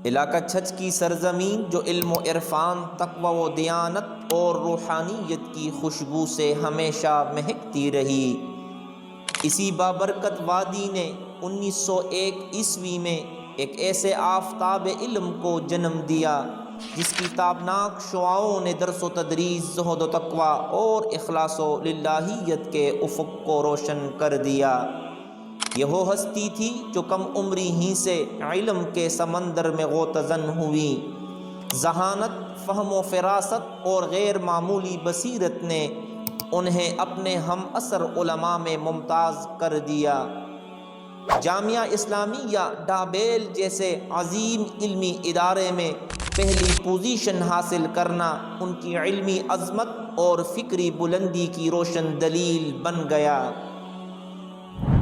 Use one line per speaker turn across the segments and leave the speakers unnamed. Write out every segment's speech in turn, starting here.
علاقہ چھچ کی سرزمین جو علم و عرفان، تقوی و دیانت اور روحانیت کی خوشبو سے ہمیشہ مہکتی رہی، اسی بابرکت وادی نے 1901 میں ایک ایسے آفتاب علم کو جنم دیا جس کی تابناک شعاؤں نے درس و تدریس، زہد و تقوی اور اخلاص و للہیت کے افق کو روشن کر دیا۔ یہ وہ ہستی تھی جو کم عمری ہی سے علم کے سمندر میں غوطہ ہوئی۔ ذہانت، فہم و فراست اور غیر معمولی بصیرت نے انہیں اپنے ہم عصر علماء میں ممتاز کر دیا۔ جامعہ اسلامیہ ڈابیل جیسے عظیم علمی ادارے میں پہلی پوزیشن حاصل کرنا ان کی علمی عظمت اور فکری بلندی کی روشن دلیل بن گیا۔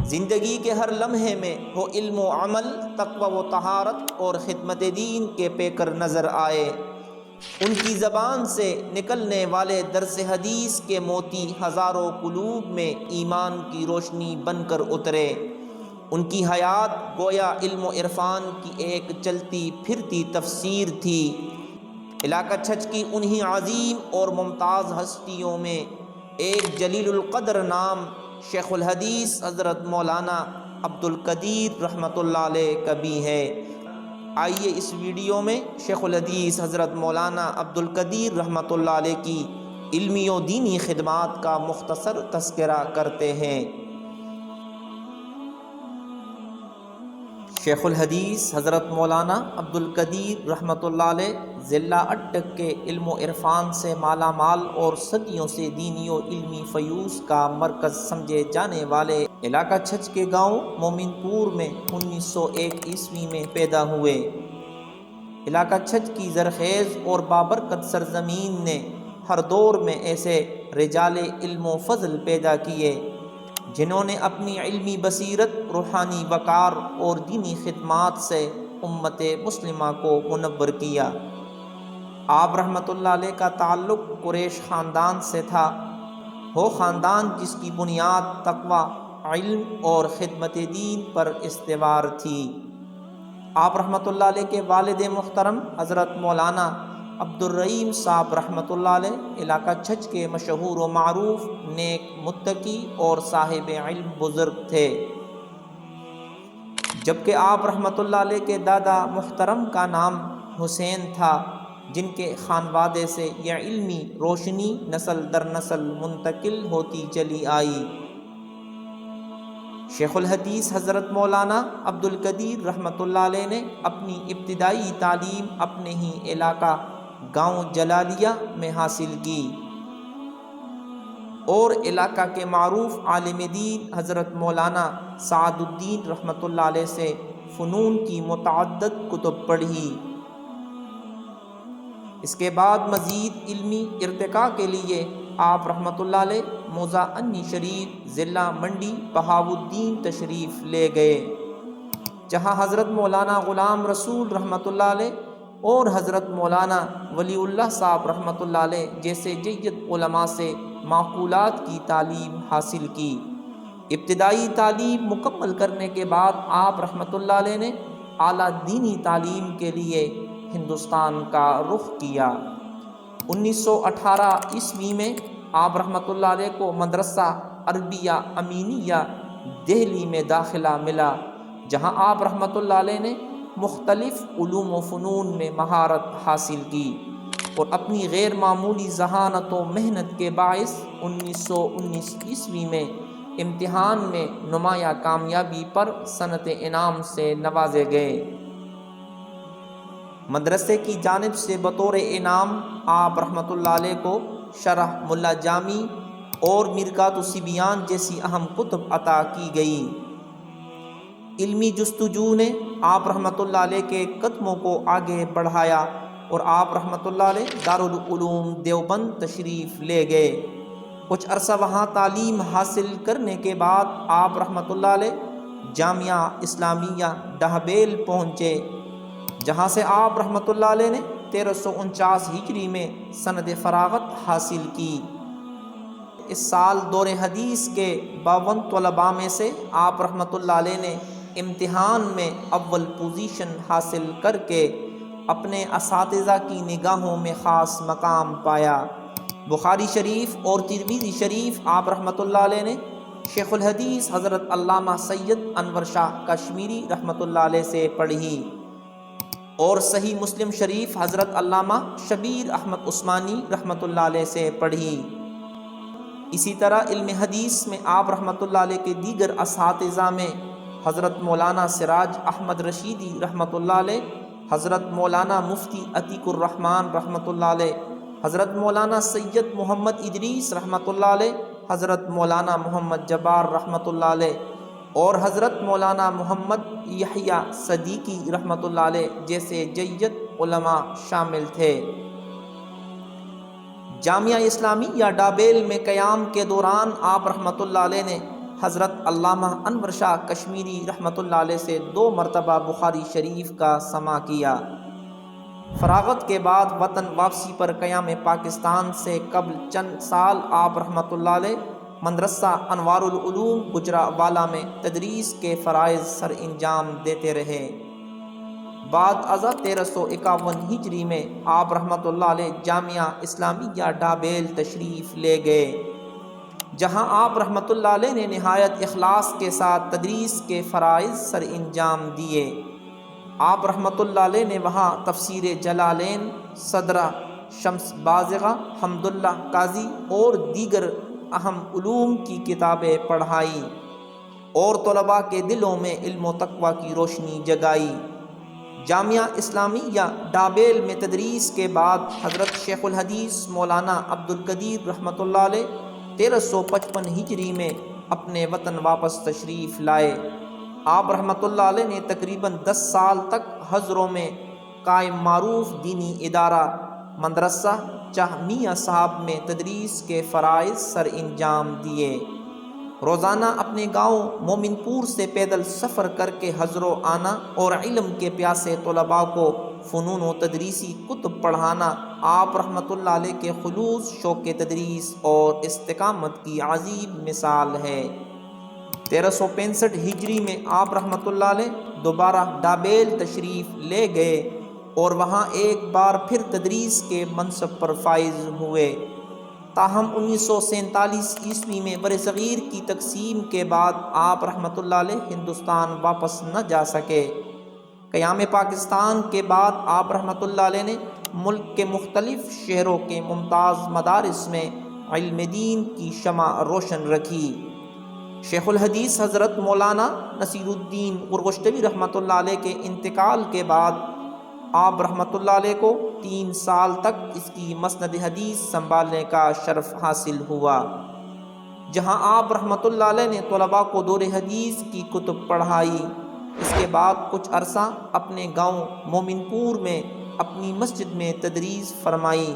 زندگی کے ہر لمحے میں وہ علم و عمل، تقوی و طہارت اور خدمت دین کے پیکر نظر آئے۔ ان کی زبان سے نکلنے والے درس حدیث کے موتی ہزاروں قلوب میں ایمان کی روشنی بن کر اترے۔ ان کی حیات گویا علم و عرفان کی ایک چلتی پھرتی تفسیر تھی۔ علاقہ چھچ کی انہی عظیم اور ممتاز ہستیوں میں ایک جلیل القدر نام شیخ الحدیث حضرت مولانا عبدالقدیر رحمۃ اللہ علیہ کا بھی ہے۔ آئیے اس ویڈیو میں شیخ الحدیث حضرت مولانا عبدالقدیر رحمۃ اللہ علیہ کی علمی و دینی خدمات کا مختصر تذکرہ کرتے ہیں۔ شیخ الحدیث حضرت مولانا عبدالقدیر رحمۃ اللہ علیہ ضلع اٹک کے علم و عرفان سے مالا مال اور صدیوں سے دینی و علمی فیوز کا مرکز سمجھے جانے والے علاقہ چھچ کے گاؤں مومن پور میں 1901 میں پیدا ہوئے۔ علاقہ چھچ کی زرخیز اور بابرکت سرزمین نے ہر دور میں ایسے رجال علم و فضل پیدا کیے جنہوں نے اپنی علمی بصیرت، روحانی وقار اور دینی خدمات سے امت مسلمہ کو منور کیا۔ آپ رحمۃ اللہ علیہ کا تعلق قریش خاندان سے تھا، وہ خاندان جس کی بنیاد تقوی، علم اور خدمت دین پر استوار تھی۔ آپ رحمۃ اللہ علیہ کے والد محترم حضرت مولانا عبدالرحیم صاحب رحمۃ اللہ علیہ علاقہ چھچ کے مشہور و معروف نیک، متقی اور صاحب علم بزرگ تھے، جبکہ آپ رحمۃ اللہ علیہ کے دادا محترم کا نام حسین تھا، جن کے خانوادے سے یہ علمی روشنی نسل در نسل منتقل ہوتی چلی آئی۔ شیخ الحدیث حضرت مولانا عبدالقدیر رحمۃ اللہ علیہ نے اپنی ابتدائی تعلیم اپنے ہی علاقہ گاؤں جلالیہ میں حاصل کی اور علاقہ کے معروف عالم دین حضرت مولانا سعد الدین رحمۃ اللہ علیہ سے فنون کی متعدد کتب پڑھی۔ اس کے بعد مزید علمی ارتقاء کے لیے آپ رحمۃ اللہ علیہ موضع انی شریف ضلع منڈی بہاؤالدین تشریف لے گئے، جہاں حضرت مولانا غلام رسول رحمۃ اللہ علیہ اور حضرت مولانا ولی اللہ صاحب رحمۃ اللہ علیہ جیسے جید علماء سے معقولات کی تعلیم حاصل کی۔ ابتدائی تعلیم مکمل کرنے کے بعد آپ رحمۃ اللہ علیہ نے اعلیٰ دینی تعلیم کے لیے ہندوستان کا رخ کیا۔ 1918 میں آپ رحمۃ اللہ علیہ کو مدرسہ عربیہ امینیہ دہلی میں داخلہ ملا، جہاں آپ رحمۃ اللہ علیہ نے مختلف علوم و فنون میں مہارت حاصل کی اور اپنی غیر معمولی ذہانت و محنت کے باعث 1919 میں امتحان میں نمایاں کامیابی پر صنعت انعام سے نوازے گئے۔ مدرسے کی جانب سے بطور انعام آپ رحمۃ اللہ علیہ کو شرح ملا جامی اور مرقات الصبیان جیسی اہم کتب عطا کی گئی۔ علمی جستجو نے آپ رحمۃ اللہ علیہ کے قدموں کو آگے بڑھایا اور آپ رحمۃ اللہ علیہ دارالعلوم دیوبند تشریف لے گئے۔ کچھ عرصہ وہاں تعلیم حاصل کرنے کے بعد آپ رحمۃ اللہ علیہ جامعہ اسلامیہ ڈہبیل پہنچے، جہاں سے آپ رحمۃ اللہ علیہ نے 1349 ہجری میں سند فراغت حاصل کی۔ اس سال دور حدیث کے 52 طلباء میں سے آپ رحمۃ اللہ علیہ نے امتحان میں اول پوزیشن حاصل کر کے اپنے اساتذہ کی نگاہوں میں خاص مقام پایا۔ بخاری شریف اور ترمذی شریف آپ رحمۃ اللہ علیہ نے شیخ الحدیث حضرت علامہ سید انور شاہ کشمیری رحمۃ اللہ علیہ سے پڑھی، اور صحیح مسلم شریف حضرت علامہ شبیر احمد عثمانی رحمۃ اللہ علیہ سے پڑھی۔ اسی طرح علم حدیث میں آپ رحمۃ اللہ علیہ کے دیگر اساتذہ میں حضرت مولانا سراج احمد رشیدی رحمۃ اللہ علیہ، حضرت مولانا مفتی عتیق الرحمن رحمۃ اللہ علیہ، حضرت مولانا سید محمد ادریس رحمۃ اللہ علیہ، حضرت مولانا محمد جبار رحمۃ اللہ علیہ، اور حضرت مولانا محمد یحییٰ صدیقی رحمۃ اللہ علیہ جیسے جید علماء شامل تھے۔ جامعہ اسلامیہ ڈابیل میں قیام کے دوران آپ رحمۃ اللہ علیہ نے حضرت علامہ انور شاہ کشمیری رحمۃ اللہ علیہ سے 2 مرتبہ بخاری شریف کا سماع کیا۔ فراغت کے بعد وطن واپسی پر قیام پاکستان سے قبل چند سال آپ رحمۃ اللہ علیہ مدرسہ انوار العلوم گجرانوالہ میں تدریس کے فرائض سر انجام دیتے رہے۔ بعد ازاں 1351 ہجری میں آپ رحمۃ اللہ علیہ جامعہ اسلامیہ ڈابیل تشریف لے گئے، جہاں آپ رحمۃ اللہ علیہ نے نہایت اخلاص کے ساتھ تدریس کے فرائض سر انجام دیے۔ آپ رحمۃ اللہ علیہ نے وہاں تفسیر جلالین، صدرہ شمس بازغہ، حمداللہ قاضی اور دیگر اہم علوم کی کتابیں پڑھائیں اور طلباء کے دلوں میں علم و تقوی کی روشنی جگائی۔ جامعہ اسلامیہ ڈابیل میں تدریس کے بعد حضرت شیخ الحدیث مولانا عبدالقدیر رحمۃ اللہ علیہ 1355 ہجری میں اپنے وطن واپس تشریف لائے۔ آپ رحمۃ اللہ علیہ نے تقریباً 10 سال تک ہزروں میں قائم معروف دینی ادارہ مدرسہ چاہ میاں صاحب میں تدریس کے فرائض سر انجام دیے۔ روزانہ اپنے گاؤں مومن پور سے پیدل سفر کر کے حضر و آنا اور علم کے پیاسے طلباء کو فنون و تدریسی کتب پڑھانا آپ رحمۃ اللہ علیہ کے خلوص، شوق تدریس اور استقامت کی عظیم مثال ہے۔ 1365 ہجری میں آپ رحمۃ اللہ علیہ دوبارہ ڈابیل تشریف لے گئے اور وہاں ایک بار پھر تدریس کے منصب پر فائز ہوئے۔ تاہم 1947 عیسوی میں برصغیر کی تقسیم کے بعد آپ رحمۃ اللہ علیہ ہندوستان واپس نہ جا سکے۔ قیام پاکستان کے بعد آپ رحمۃ اللہ علیہ نے ملک کے مختلف شہروں کے ممتاز مدارس میں علم دین کی شمع روشن رکھی۔ شیخ الحدیث حضرت مولانا نصیر الدین غرغشتوی رحمۃ اللہ علیہ کے انتقال کے بعد آپ رحمۃ اللہ علیہ کو 3 سال تک اس کی مسند حدیث سنبھالنے کا شرف حاصل ہوا، جہاں آپ رحمۃ اللہ علیہ نے طلباء کو دور حدیث کی کتب پڑھائی۔ اس کے بعد کچھ عرصہ اپنے گاؤں مومن پور میں اپنی مسجد میں تدریس فرمائی،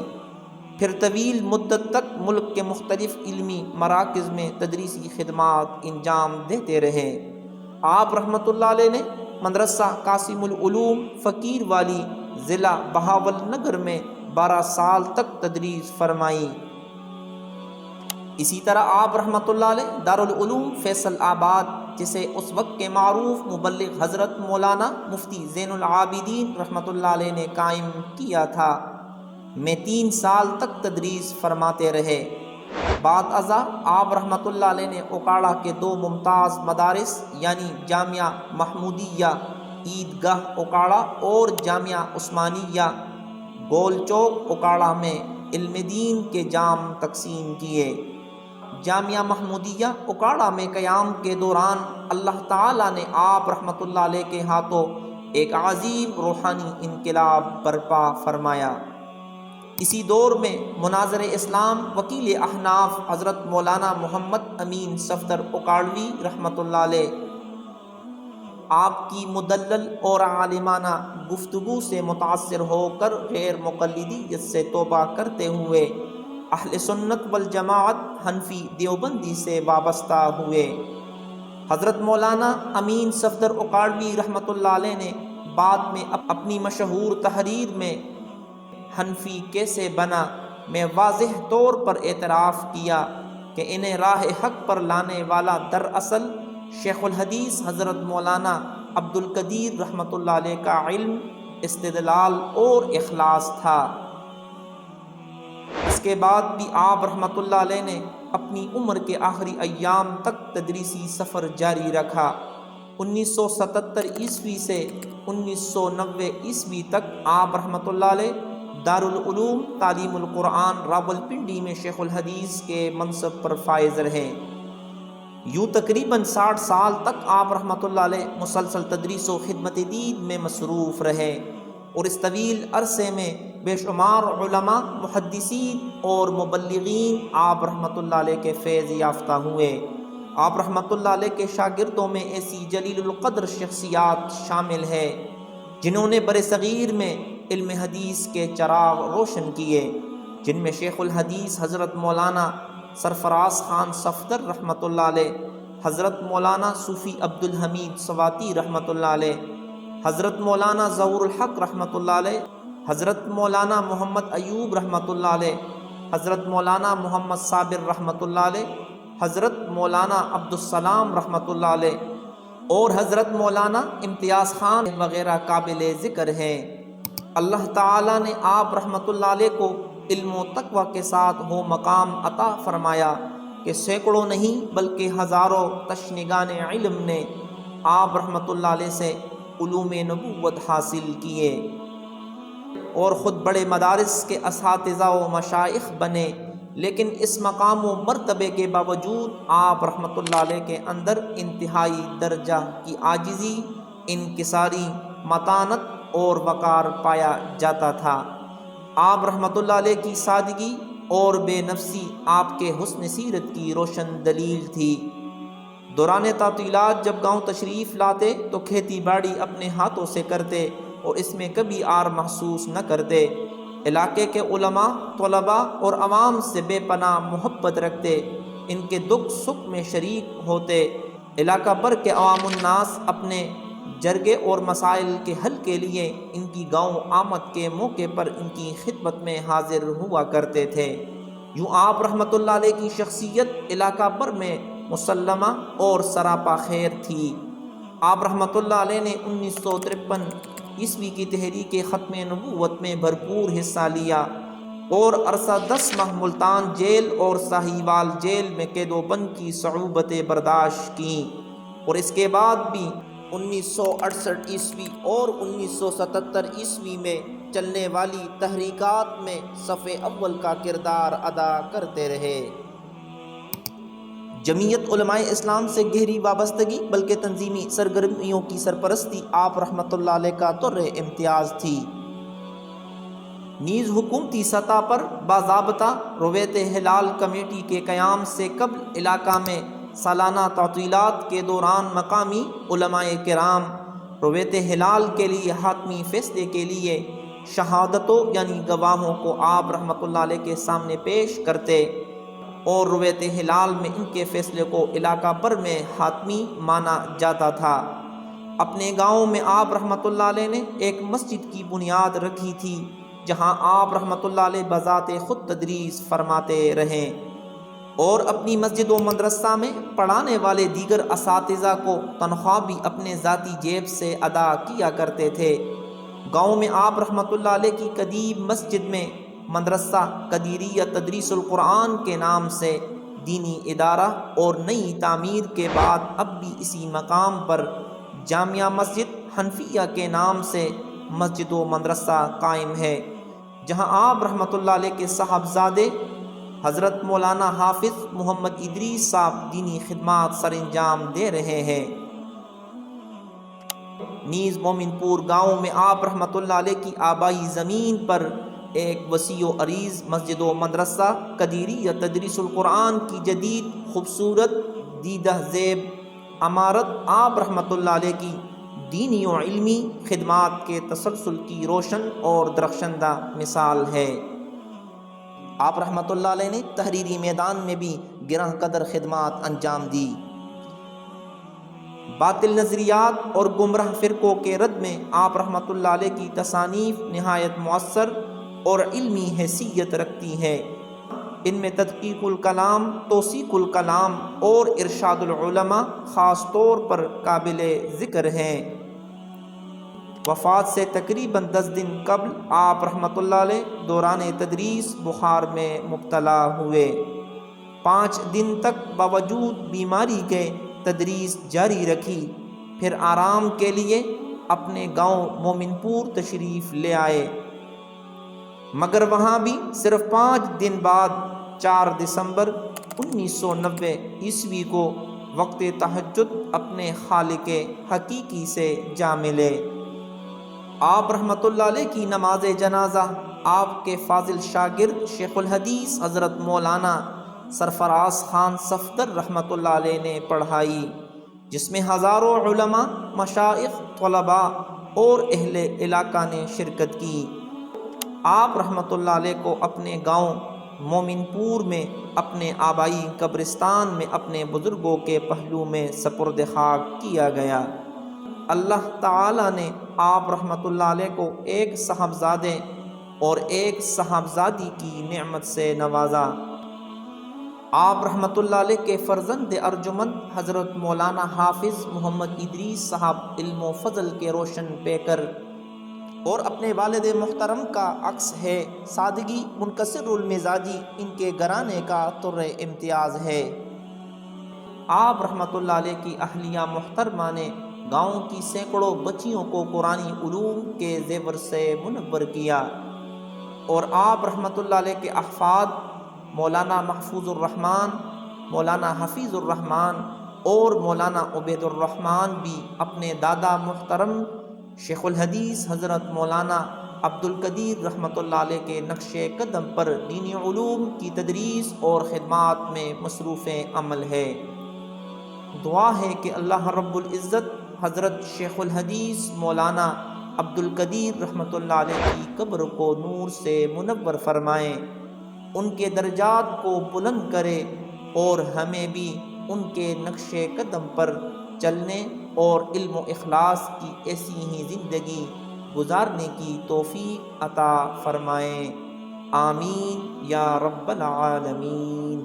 پھر طویل مدت تک ملک کے مختلف علمی مراکز میں تدریسی خدمات انجام دیتے رہے۔ آپ رحمۃ اللہ علیہ نے مدرسہ قاسم العلوم فقیر والی ضلع بہاول نگر میں 12 سال تک تدریس فرمائی۔ اسی طرح آپ رحمۃ اللہ علیہ دارالعلوم فیصل آباد، جسے اس وقت کے معروف مبلغ حضرت مولانا مفتی زین العابدین رحمۃ اللہ علیہ نے قائم کیا تھا، میں 3 سال تک تدریس فرماتے رہے۔ بعد ازاں آپ رحمۃ اللہ علیہ نے اوکاڑہ کے 2 ممتاز مدارس یعنی جامعہ محمودیہ عیدگاہ اوکاڑہ اور جامعہ عثمانیہ گول چوک اوکاڑہ میں علم دین کے جام تقسیم کیے۔ جامعہ محمودیہ اوکاڑہ میں قیام کے دوران اللہ تعالیٰ نے آپ رحمۃ اللہ علیہ کے ہاتھوں ایک عظیم روحانی انقلاب برپا فرمایا۔ اسی دور میں مناظر اسلام وکیل احناف حضرت مولانا محمد امین صفدر اوکاڑوی رحمۃ اللہ علیہ آپ کی مدلل اور عالمانہ گفتگو سے متاثر ہو کر غیر مقلدیت سے توبہ کرتے ہوئے اہل سنت والجماعت حنفی دیوبندی سے وابستہ ہوئے۔ حضرت مولانا امین صفدر اوکاڑوی رحمۃ اللہ علیہ نے بعد میں اپنی مشہور تحریر میں حنفی کیسے بنا میں واضح طور پر اعتراف کیا کہ انہیں راہ حق پر لانے والا دراصل شیخ الحدیث حضرت مولانا عبدالقدیر رحمۃ اللہ علیہ کا علم استدلال اور اخلاص تھا۔ اس کے بعد بھی آپ رحمۃ اللہ علیہ نے اپنی عمر کے آخری ایام تک تدریسی سفر جاری رکھا۔ 1977 سے 1990 تک آپ رحمۃ اللہ علیہ دارالعلوم تعلیم القرآن راولپنڈی میں شیخ الحدیث کے منصب پر فائز رہے۔ یوں تقریباً 60 سال تک آپ رحمۃ اللہ علیہ مسلسل تدریس و خدمت دین میں مصروف رہے، اور اس طویل عرصے میں بے شمار علماء، محدثین اور مبلغین آپ رحمۃ اللہ علیہ کے فیض یافتہ ہوئے۔ آپ رحمۃ اللہ علیہ کے شاگردوں میں ایسی جلیل القدر شخصیات شامل ہیں جنہوں نے برصغیر میں علم حدیث کے چراغ روشن کیے، جن میں شیخ الحدیث حضرت مولانا سرفراز خان صفدر رحمۃ اللہ علیہ، حضرت مولانا صوفی عبدالحمید سواتی رحمۃ اللہ علیہ، حضرت مولانا ظہور الحق رحمۃ اللہ علیہ، حضرت مولانا محمد ایوب رحمۃ اللہ علیہ، حضرت مولانا محمد صابر رحمۃ اللہ علیہ، حضرت مولانا عبدالسلام رحمۃ اللہ علیہ، اور حضرت مولانا امتیاز خان وغیرہ قابل ذکر ہیں۔ اللہ تعالیٰ نے آپ رحمۃ اللہ علیہ کو علم و تقوی کے ساتھ وہ مقام عطا فرمایا کہ سینکڑوں نہیں بلکہ ہزاروں تشنگان علم نے آپ رحمۃ اللہ علیہ سے علوم نبوت حاصل کیے، اور خود بڑے مدارس کے اساتذہ و مشائخ بنے، لیکن اس مقام و مرتبے کے باوجود آپ رحمۃ اللہ علیہ کے اندر انتہائی درجہ کی عاجزی، انکساری، متانت اور وقار پایا جاتا تھا۔ آپ رحمۃ اللہ علیہ کی سادگی اور بے نفسی آپ کے حسن سیرت کی روشن دلیل تھی۔ دوران تعطیلات جب گاؤں تشریف لاتے تو کھیتی باڑی اپنے ہاتھوں سے کرتے اور اس میں کبھی آر محسوس نہ کرتے۔ علاقے کے علماء، طلباء اور عوام سے بے پناہ محبت رکھتے، ان کے دکھ سکھ میں شریک ہوتے۔ علاقہ بھر کے عوام الناس اپنے جرگے اور مسائل کے حل کے لیے ان کی گاؤں آمد کے موقع پر ان کی خدمت میں حاضر ہوا کرتے تھے۔ یوں آپ رحمۃ اللہ علیہ کی شخصیت علاقہ بھر میں مسلمہ اور سراپا خیر تھی۔ آپ رحمۃ اللہ علیہ نے 1953 کی تحریک ختم نبوت میں بھرپور حصہ لیا اور عرصہ 10 ماہ ملتان جیل اور ساہیوال جیل میں قید و بند کی صعوبتیں برداشت کیں، اور اس کے بعد بھی 1968 اور 1977 میں چلنے والی تحریکات میں صف اول کا کردار ادا کرتے رہے۔ جمعیت علماء اسلام سے گہری وابستگی بلکہ تنظیمی سرگرمیوں کی سرپرستی آپ رحمۃ اللہ علیہ کا در امتیاز تھی۔ نیز حکومتی سطح پر باضابطہ رویت ہلال کمیٹی کے قیام سے قبل علاقہ میں سالانہ تعطیلات کے دوران مقامی علماء کرام رویت ہلال کے لیے حتمی فیصلے کے لیے شہادتوں یعنی گواہوں کو آپ رحمۃ اللہ علیہ کے سامنے پیش کرتے، اور رویت ہلال میں ان کے فیصلے کو علاقہ بھر میں حتمی مانا جاتا تھا۔ اپنے گاؤں میں آپ رحمۃ اللہ علیہ نے ایک مسجد کی بنیاد رکھی تھی جہاں آپ رحمۃ اللہ علیہ بذات خود تدریس فرماتے رہے، اور اپنی مسجد و مدرسہ میں پڑھانے والے دیگر اساتذہ کو تنخواہ بھی اپنے ذاتی جیب سے ادا کیا کرتے تھے۔ گاؤں میں آپ رحمۃ اللہ علیہ کی قدیم مسجد میں مدرسہ قدیریہ تدریس القرآن کے نام سے دینی ادارہ، اور نئی تعمیر کے بعد اب بھی اسی مقام پر جامعہ مسجد حنفیہ کے نام سے مسجد و مدرسہ قائم ہے، جہاں آپ رحمۃ اللہ علیہ کے صاحبزادے حضرت مولانا حافظ محمد ادریس صاحب دینی خدمات سر انجام دے رہے ہیں۔ نیز مومن پور گاؤں میں آپ رحمۃ اللہ علیہ کی آبائی زمین پر ایک وسیع و عریض مسجد و مدرسہ قدیریہ تدریس القرآن کی جدید خوبصورت دیدہ زیب عمارت آپ رحمۃ اللہ علیہ کی دینی و علمی خدمات کے تسلسل کی روشن اور درخشندہ مثال ہے۔ آپ رحمۃ اللہ علیہ نے تحریری میدان میں بھی گراں قدر خدمات انجام دی۔ باطل نظریات اور گمراہ فرقوں کے رد میں آپ رحمۃ اللہ علیہ کی تصانیف نہایت مؤثر اور علمی حیثیت رکھتی ہیں۔ ان میں تدقیق الکلام، توثیق الکلام اور ارشاد العلماء خاص طور پر قابل ذکر ہیں۔ وفات سے تقریباً 10 دن قبل آپ رحمۃ اللہ علیہ دوران تدریس بخار میں مبتلا ہوئے۔ 5 دن تک باوجود بیماری کے تدریس جاری رکھی، پھر آرام کے لیے اپنے گاؤں مومن پور تشریف لے آئے، مگر وہاں بھی صرف 5 دن بعد 4 دسمبر 1990 عیسوی کو وقت تہجد اپنے خالق حقیقی سے جا ملے۔ آپ رحمۃ اللہ علیہ کی نماز جنازہ آپ کے فاضل شاگرد شیخ الحدیث حضرت مولانا سرفراز خان صفدر رحمۃ اللہ علیہ نے پڑھائی، جس میں ہزاروں علماء، مشائخ، طلباء اور اہل علاقہ نے شرکت کی۔ آپ رحمۃ اللہ علیہ کو اپنے گاؤں مومن پور میں اپنے آبائی قبرستان میں اپنے بزرگوں کے پہلو میں سپرد خاک کیا گیا۔ اللہ تعالیٰ نے آپ رحمۃ اللہ علیہ کو ایک صاحبزادے اور ایک صاحبزادی کی نعمت سے نوازا۔ آپ رحمۃ اللہ علیہ کے فرزند ارجمند حضرت مولانا حافظ محمد ادریس صاحب علم و فضل کے روشن پیکر اور اپنے والد محترم کا عکس ہے۔ سادگی، منکسر المزاجی ان کے گھرانے کا طر امتیاز ہے۔ آپ رحمۃ اللہ علیہ کی اہلیہ محترمہ نے گاؤں کی سینکڑوں بچیوں کو قرآنی علوم کے زیور سے منور کیا، اور آپ رحمۃ اللہ علیہ کے احفاد مولانا محفوظ الرحمن، مولانا حفیظ الرحمن اور مولانا عبید الرحمن بھی اپنے دادا محترم شیخ الحدیث حضرت مولانا عبد القدیر رحمۃ اللہ علیہ کے نقش قدم پر دینی علوم کی تدریس اور خدمات میں مصروف عمل ہے۔ دعا ہے کہ اللہ رب العزت حضرت شیخ الحدیث مولانا عبد القدیر رحمۃ اللہ علیہ کی قبر کو نور سے منور فرمائے، ان کے درجات کو بلند کرے اور ہمیں بھی ان کے نقش قدم پر چلنے اور علم و اخلاص کی ایسی ہی زندگی گزارنے کی توفیق عطا فرمائے۔ آمین یا رب العالمین۔